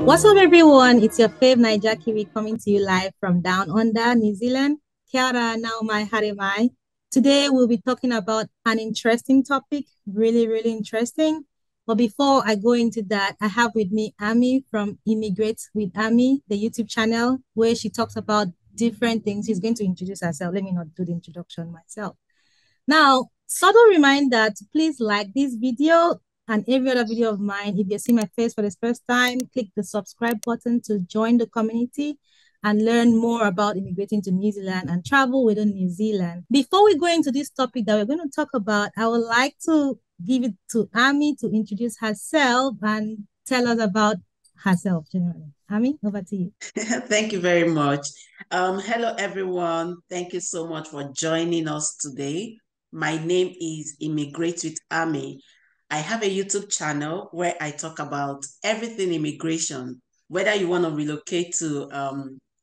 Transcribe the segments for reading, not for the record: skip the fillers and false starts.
What's up, everyone? It's your fave Niger Kiwi coming to you live from down under New Zealand. Kia ora, nau mai, haere mai. Today, we'll be talking about an interesting topic, really interesting. But before I go into that, I have with me Ami from Immigrate with Ami, the YouTube channel, where she talks about different things. She's going to introduce herself. Let me not do the introduction myself. Now, subtle reminder to please like this video and every other video of mine. If you see my face for the first time, click the subscribe button to join the community and learn more about immigrating to New Zealand and travel within New Zealand. Before we go into this topic that we're going to talk about, I would like to give it to Ami to introduce herself and tell us about herself generally. Ami, over to you. Thank you very much. Hello, everyone. Thank you so much for joining us today. My name is Immigrate with Ami. I have a YouTube channel where I talk about everything immigration, whether you want to relocate to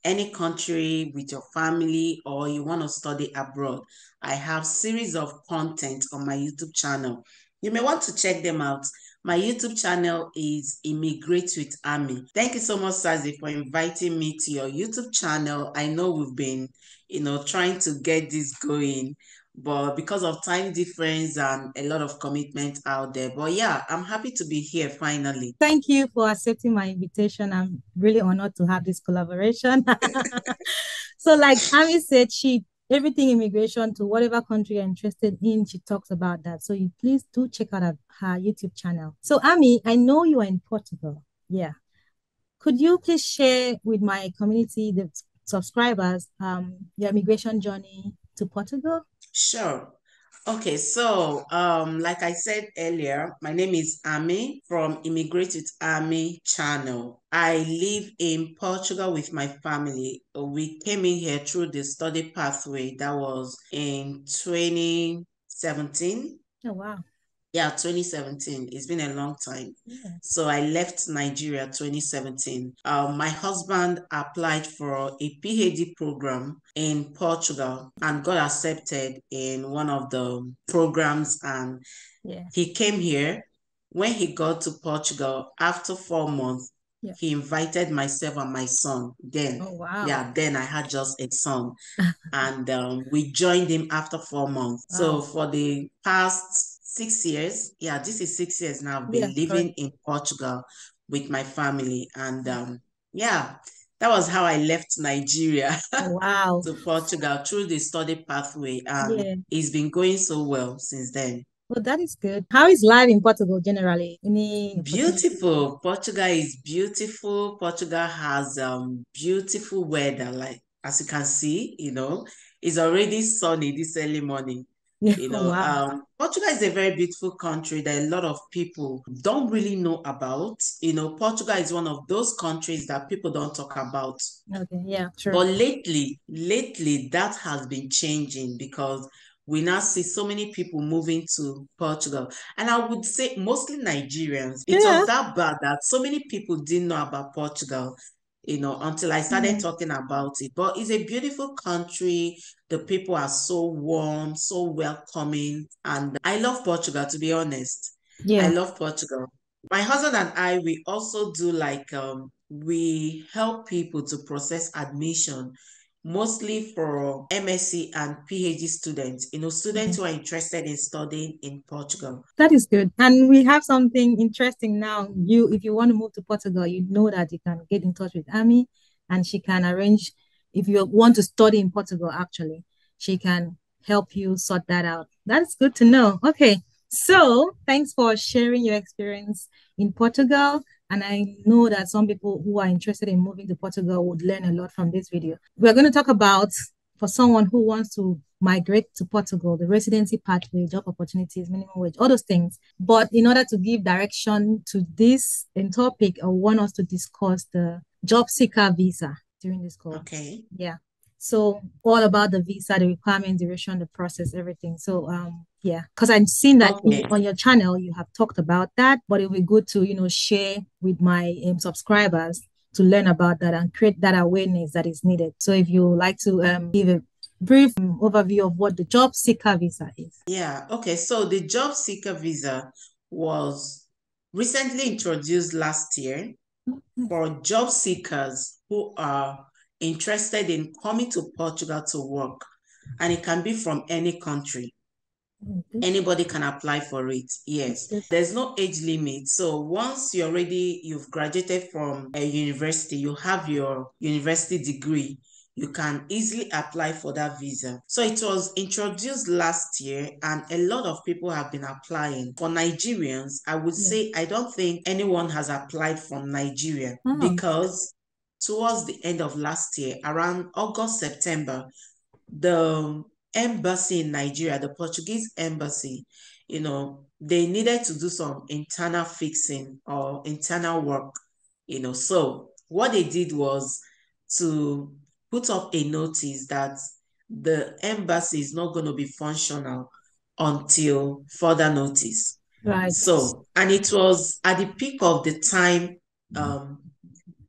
any country with your family or you want to study abroad. I have series of content on my YouTube channel. You may want to check them out. My YouTube channel is Immigrate with Ami. Thank you so much, Sassy, for inviting me to your YouTube channel. I know we've been, trying to get this going, but because of time difference and a lot of commitment out there. But yeah, I'm happy to be here finally. Thank you for accepting my invitation. I'm really honored to have this collaboration. So, like Ami said, everything immigration to whatever country you're interested in, she talks about that. So you please do check out her YouTube channel. So Ami, I know you are in Portugal. Yeah. Could you please share with my community, the subscribers, your immigration journey to Portugal? Sure. Okay, so like I said earlier, my name is Ami from Immigrate with Ami channel. I live in Portugal with my family. We came in here through the study pathway that was in 2017. Oh, wow. Yeah, 2017. It's been a long time. Yeah. So I left Nigeria 2017. My husband applied for a PhD program in Portugal and got accepted in one of the programs, and Yeah. he came here. When he got to Portugal, after 4 months, Yeah. he invited myself and my son. Oh, wow. Then I had just a son. And we joined him after 4 months. So Wow. for the past 6 years, yeah, this is 6 years now, I've Yeah, been living correct. in Portugal with my family. And yeah, that was how I left Nigeria Wow. to Portugal through the study pathway. And Yeah. it's been going so well since then. Well, that is good. How is life in Portugal generally? Any opportunity? Beautiful. Portugal is beautiful. Portugal has beautiful weather. Like as you can see, it's already sunny this early morning. Yeah. Wow. Portugal is a very beautiful country that a lot of people don't really know about. Portugal is one of those countries that people don't talk about. Okay. Yeah. True. But lately, that has been changing because we now see so many people moving to Portugal. And I would say mostly Nigerians. It Yeah. was that bad that so many people didn't know about Portugal, until I started Yeah. talking about it. But it's a beautiful country. The people are so warm, so welcoming. And I love Portugal, to be honest. I Yeah. love Portugal. My husband and I, we also do like we help people to process admission, mostly for MSc and PhD students, students Okay. who are interested in studying in Portugal. That is good. And we have something interesting now. If you want to move to Portugal, you know that you can get in touch with Amy and she can arrange, if you want to study in Portugal, actually, she can help you sort that out. That's good to know. Okay. So thanks for sharing your experience in Portugal. And I know that some people who are interested in moving to Portugal would learn a lot from this video. We're going to talk about, for someone who wants to migrate to Portugal, the residency pathway, job opportunities, minimum wage, all those things. But in order to give direction to this topic, I want us to discuss the job seeker visa during this call. Okay. Yeah. So all about the visa, the requirements, duration, the process, everything. So yeah, because I've seen that on your channel you have talked about that, but it would be good to share with my subscribers to learn about that and create that awareness that is needed. So if you like to give a brief overview of what the job seeker visa is. Yeah, okay. So the job seeker visa was recently introduced last year. for job seekers who are interested in coming to Portugal to work. And it can be from any country. Good. Anybody can apply for it. That's Yes. good. There's no age limit. So once you've graduated from a university, you have your university degree, you can easily apply for that visa. So it was introduced last year and a lot of people have been applying. For Nigerians, I would Yeah. say I don't think anyone has applied from Nigeria Oh, because towards the end of last year, around August, September, the embassy in Nigeria, the Portuguese embassy, they needed to do some internal fixing or internal work, So what they did was to put up a notice that the embassy is not going to be functional until further notice. right. So, and it was at the peak of the time um,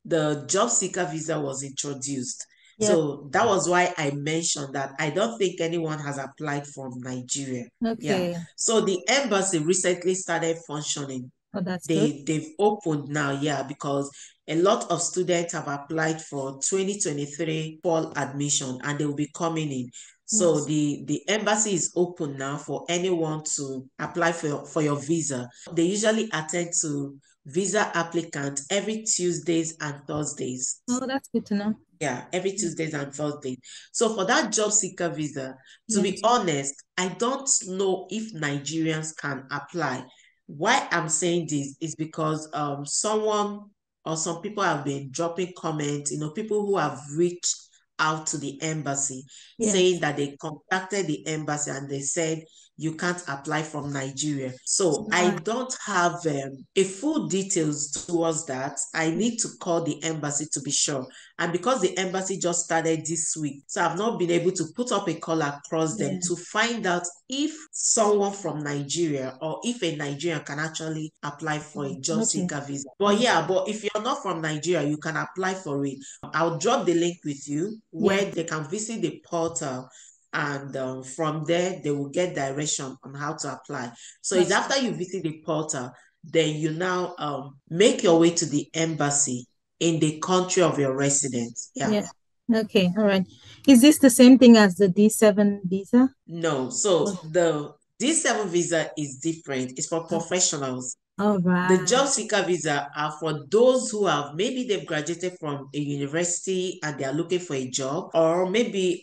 the job seeker visa was introduced. Yep. So that was why I mentioned that I don't think anyone has applied from Nigeria. Yeah. Okay. So the embassy recently started functioning. Oh, that's good. They've opened now, yeah, because a lot of students have applied for 2023 fall admission and they will be coming in. So Yes. the embassy is open now for anyone to apply for your visa. They usually attend to visa applicants every Tuesdays and Thursdays. Oh, that's good to know. Yeah, every Tuesdays and Thursdays. So for that job seeker visa, to be Yes. honest, I don't know if Nigerians can apply. Why I'm saying this is because someone or some people have been dropping comments, people who have reached out to the embassy saying Yes. that they contacted the embassy and they said you can't apply from Nigeria. So I Right. don't have a full details towards that. I need to call the embassy to be sure. And because the embassy just started this week, so I've not been able to put up a call across them Yeah. to find out if someone from Nigeria or if a Nigerian can actually apply for a job Okay. seeker visa. But Okay. yeah, but if you're not from Nigeria, you can apply for it. I'll drop the link with you Yeah. where they can visit the portal and from there they will get direction on how to apply. So it's That's after you visit the portal, then you now make your way to the embassy in the country of your residence. Yeah. yeah. Okay. All right. Is this the same thing as the D7 visa? No. So Oh, the D7 visa is different. It's for professionals. all The right. job seeker visa are for those who have maybe they've graduated from a university and they are looking for a job, or maybe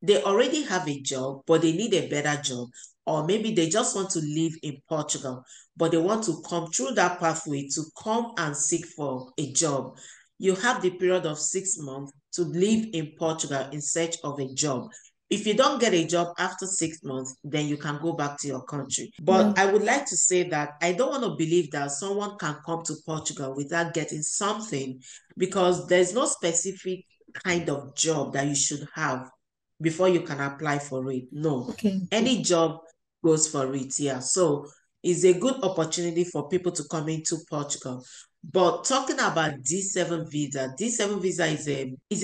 they already have a job but they need a better job, or maybe they just want to live in Portugal but they want to come through that pathway to come and seek for a job. You have the period of 6 months to live in Portugal in search of a job. If you don't get a job after 6 months, then you can go back to your country. No. But I would like to say that I don't want to believe that someone can come to Portugal without getting something, because there's no specific kind of job that you should have before you can apply for it. No, Okay. Okay. any job goes for it. Yeah. So it's a good opportunity for people to come into Portugal. But talking about D7 visa is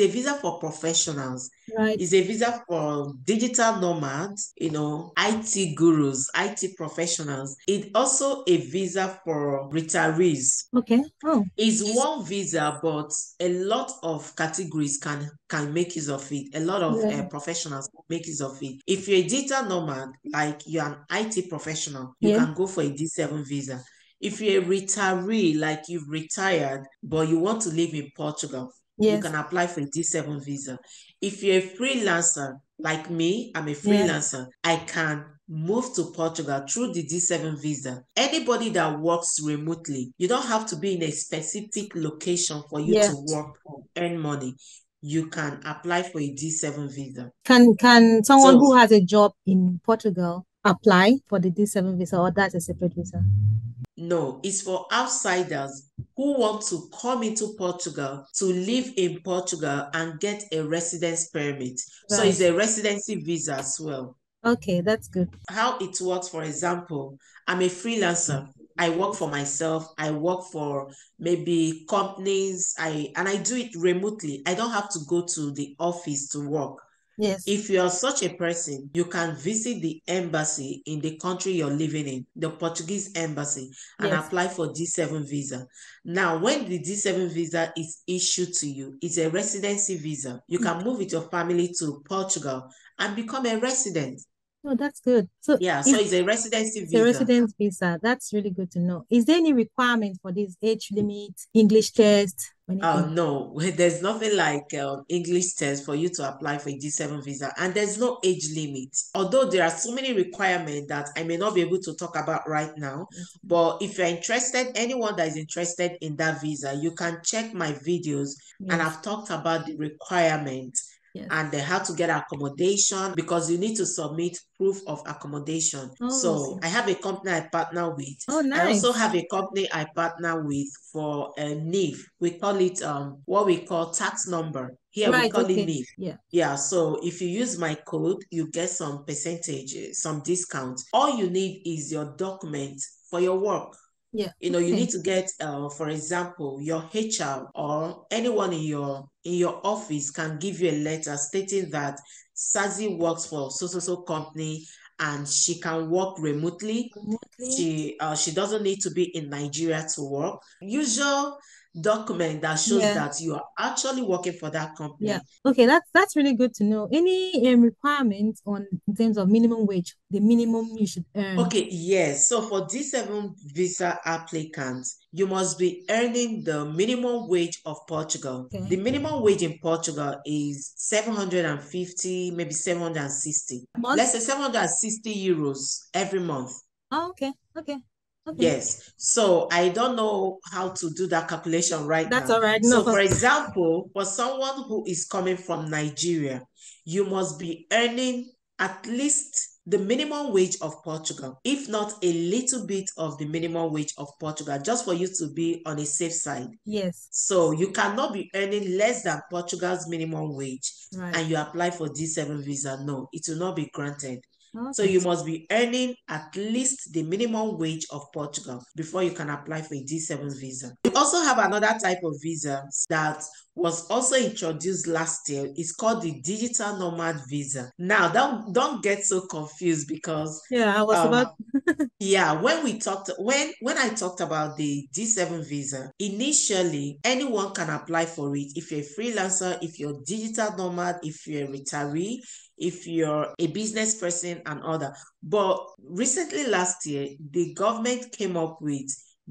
a visa for professionals. Right. It's a visa for digital nomads, IT gurus, IT professionals. It's also a visa for retirees. Okay. Oh, It's one visa, but a lot of categories can make use of it. A lot of yeah. professionals can make use of it. If you're a digital nomad, like you're an IT professional, you Yeah. can go for a D7 visa. If you're a retiree, like you've retired, but you want to live in Portugal, you Yes. can apply for a D7 visa. If you're a freelancer, like me, I'm a Yeah. freelancer, I can move to Portugal through the D7 visa. Anybody that works remotely, you don't have to be in a specific location for you Yeah. to work or earn money. You can apply for a D7 visa. Can someone So who has a job in Portugal apply for the D7 visa, or that's a separate visa? no, it's for outsiders who want to come into Portugal to live in Portugal and get a residence permit. So Right. it's a residency visa as well. Okay, that's good. How it works, for example, I'm a freelancer. I work for myself. I work for maybe companies. I do it remotely. I don't have to go to the office to work. Yes. If you are such a person, you can visit the embassy in the country you're living in, the Portuguese embassy, and Yes. apply for D7 visa. Now, when the D7 visa is issued to you, it's a residency visa. You can move with your family to Portugal and become a resident. Oh, that's good. So Yeah, so is it's a residency it's a visa. residence visa. That's really good to know. Is there any requirement for this age limit, English test, or Oh anything? no, there's nothing like English test for you to apply for a D7 visa, and there's no age limit. Although there are so many requirements that I may not be able to talk about right now, Yes. but if you're interested, anyone that is interested in that visa, you can check my videos, and Yes. I've talked about the requirements Yes. and how to get accommodation because you need to submit proof of accommodation. Oh, So okay. I have a company I partner with. Oh, I also nice. have a company I partner with for a NIF. We call it what we call tax number. Here we Right. call it Okay. NIF. Yeah. Yeah, so if you use my code, you get some percentage, some discount. All you need is your document for your work. Yeah. You Okay. need to get for example, your HR or anyone in your office can give you a letter stating that Sassy works for so company and she can work remotely. Remotely. She doesn't need to be in Nigeria to work. Usual document that shows Yeah. that you are actually working for that Yeah. company. Okay, that's really good to know. Any requirements on in terms of minimum wage, the minimum you should earn? Okay, yes. So for D7 visa applicants, you must be earning the minimum wage of Portugal. The Okay. minimum wage in Portugal is 750, maybe 760. Let's Month? say 760 euros every month. Oh, okay. Okay. Okay. Yes. So I don't know how to do that calculation right That's now. all right. No So, for problem. example, for someone who is coming from Nigeria, you must be earning at least the minimum wage of Portugal, if not a little bit of the minimum wage of Portugal, just for you to be on a safe side. Yes. So you cannot be earning less than Portugal's minimum wage Right. and you apply for D7 visa. No, it will not be granted. So Okay. you must be earning at least the minimum wage of Portugal before you can apply for a D7 visa. We also have another type of visa that was also introduced last year. It's called the digital nomad visa. Now, don't get so confused because Yeah, I was about. um yeah, when I talked about the D7 visa, initially anyone can apply for it. If you're a freelancer, if you're digital nomad, if you're a retiree, if you're a business person and other. But recently last year, the government came up with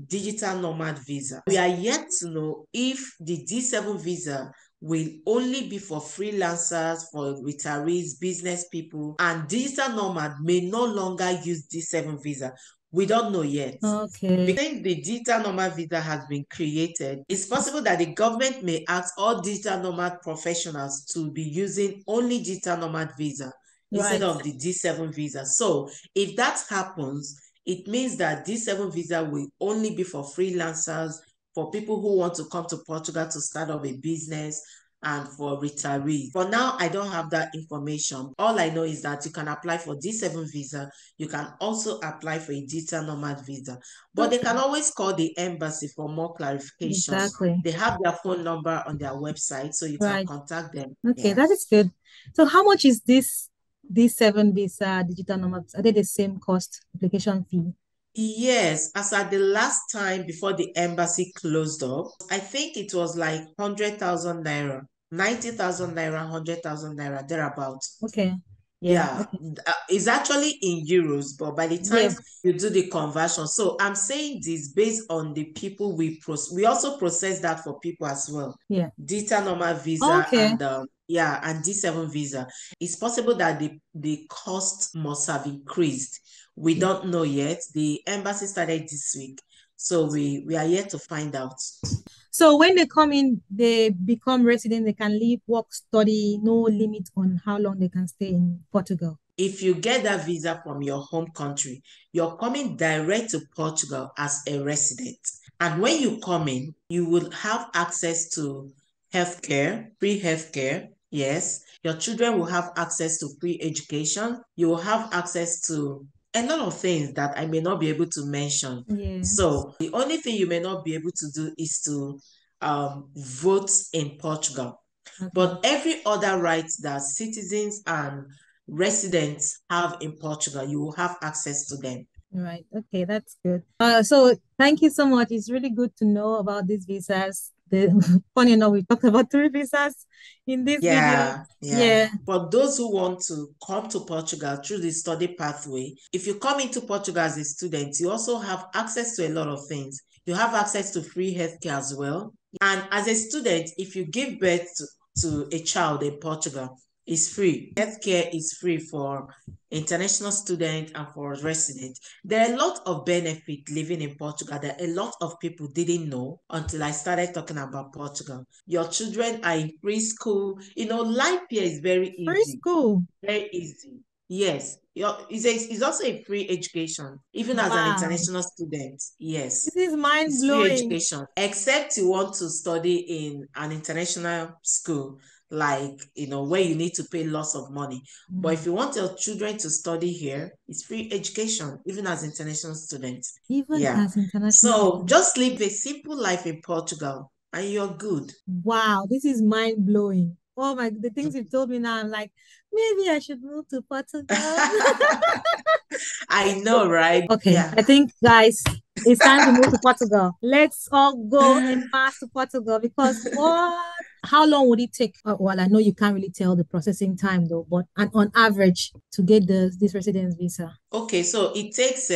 digital nomad visa. We are yet to know if the D7 visa will only be for freelancers, for retirees, business people, and digital nomad may no longer use D7 visa. We don't know yet. Okay. Because the digital nomad visa has been created, it's possible that the government may ask all digital nomad professionals to be using only digital nomad visa instead Right. of the D7 visa. So if that happens, it means that D7 visa will only be for freelancers, for people who want to come to Portugal to start up a business, and for retirees. For now, I don't have that information. All I know is that you can apply for D7 visa. You can also apply for a digital nomad visa. But they can Okay. always call the embassy for more clarification. Exactly. They have their phone number on their website, so you can Right. contact them. Okay, that is Yes. good. So how much is this seven visa digital nomads? Are they the same cost application fee? Yes, as at the last time before the embassy closed up, I think it was like 100,000 naira, 90,000 naira, 100,000 naira, thereabout. Okay. Yeah. Yeah, Okay. it's actually in euros, but by the time Yes. you do the conversion, so I'm saying this based on the people we also process that for people as well. Yeah. Digital normal visa Okay. and yeah, and D7 visa. It's possible that the cost must have increased. We Yeah. don't know yet. The embassy started this week, so we are yet to find out. So when they come in, they become resident, they can live, work, study, no limit on how long they can stay in Portugal. If you get that visa from your home country, you're coming direct to Portugal as a resident. And when you come in, you will have access to healthcare, free healthcare. Yes, your children will have access to free education. You will have access to a lot of things that I may not be able to mention. Yeah. So the only thing you may not be able to do is to vote in Portugal. Okay. But every other rights that citizens and residents have in Portugal, you will have access to them. Right. Okay, that's good. So thank you so much. It's really good to know about these visas. Funny enough, we talked about three visas in this video. Yeah, yeah. Yeah. For those who want to come to Portugal through the study pathway, if you come into Portugal as a student, you also have access to a lot of things. You have access to free healthcare as well. And as a student, if you give birth to a child in Portugal, it's free. Healthcare is free for international students and for residents. There are a lot of benefit living in Portugal that a lot of people didn't know until I started talking about Portugal. Your children are in preschool. Life here is very Free easy. school. Very easy. Yes. It's also a free education, even as an Wow. international student. This Yes. is mind It's free blowing. education, except you want to study in an international school, like, where you need to pay lots of money. But Mm. if you want your children to study here, it's free education, even as international students. Even Yeah. as international So students. just live a simple life in Portugal and you're good. Wow, this is mind blowing. Oh my, the things you've told me now, I'm like, maybe I should move to Portugal. I know, right? Okay, Yeah. I think, guys, it's time to move to Portugal. Let's all go en masse to Portugal because what? How long would it take? Well, I know you can't really tell the processing time though, but on average to get this residence visa. Okay, so it takes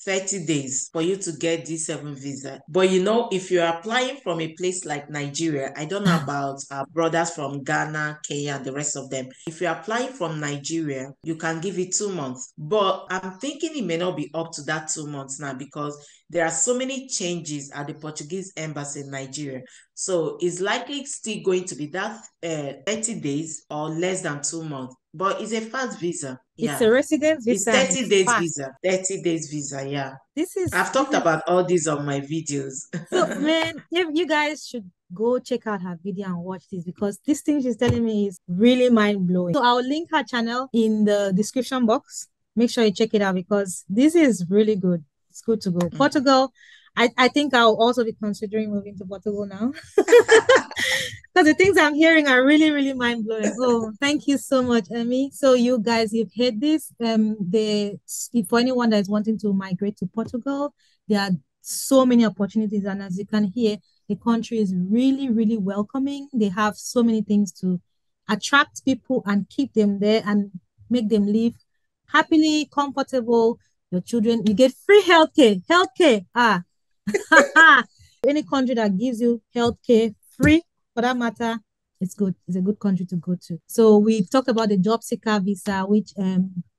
30 days for you to get D7 visa. But if you're applying from a place like Nigeria, I don't know about our brothers from Ghana, Kenya, and the rest of them. If you're applying from Nigeria, you can give it 2 months. But I'm thinking it may not be up to that 2 months now because there are so many changes at the Portuguese embassy in Nigeria. So it's likely still going to be that 30 days or less than 2 months. But it's a fast visa. It's Yeah. a residence It's visa and 30 it's days fast. visa. 30 days visa, yeah. This is I've this talked is about all these on my videos. So, man, you guys should go check out her video and watch this because this thing she's telling me is really mind blowing. So, I'll link her channel in the description box. Make sure you check it out because this is really good. It's good to go. Mm. Portugal, I think I'll also be considering moving to Portugal now. Because the things I'm hearing are really, really mind blowing. Oh, thank you so much, Emmy. So you guys, you've heard this. If for anyone that is wanting to migrate to Portugal, there are so many opportunities, and as you can hear, the country is really, really welcoming. They have so many things to attract people and keep them there and make them live happily, comfortable. Your children, you get free healthcare. Healthcare, any country that gives you healthcare free for that matter, it's good. It's a good country to go to. So we talked about the job seeker visa, which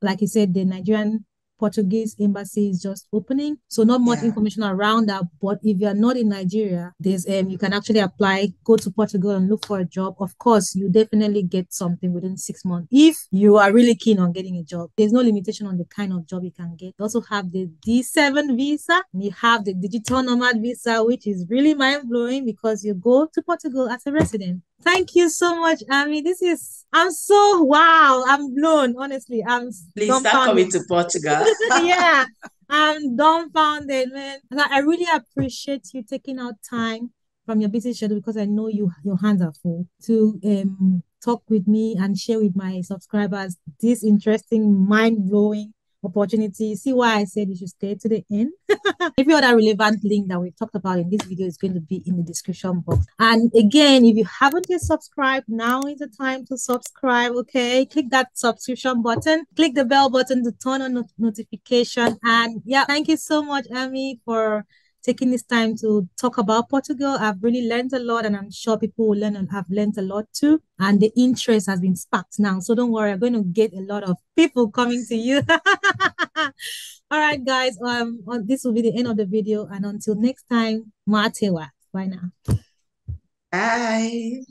like you said, the Nigerian Portuguese embassy is just opening. So not much Yeah. information around that. But if you're not in Nigeria, there's you can actually apply, go to Portugal and look for a job. Of course, you definitely get something within 6 months if you are really keen on getting a job. There's no limitation on the kind of job you can get. You also have the D7 visa, and you have the digital nomad visa, which is really mind-blowing because you go to Portugal as a resident. Thank you so much, Ami. I'm so, wow, I'm blown. Honestly, I'm Please start dumbfounded. coming to Portugal. Yeah, I'm dumbfounded, man. And I really appreciate you taking out time from your busy schedule because I know your hands are full to talk with me and share with my subscribers this interesting, mind-blowing opportunity. See why I said you should stay to the end. Every other relevant link that we've talked about in this video is going to be in the description box. And again, if you haven't yet subscribed, now is the time to subscribe, okay? Click that subscription button, click the bell button to turn on notification. And yeah, thank you so much, Amy, for taking this time to talk about Portugal. I've really learned a lot, and I'm sure people will learn and have learned a lot too. And the interest has been sparked now. So don't worry, I'm going to get a lot of people coming to you. All right, guys. This will be the end of the video, and until next time, Matewa. Bye now. Bye.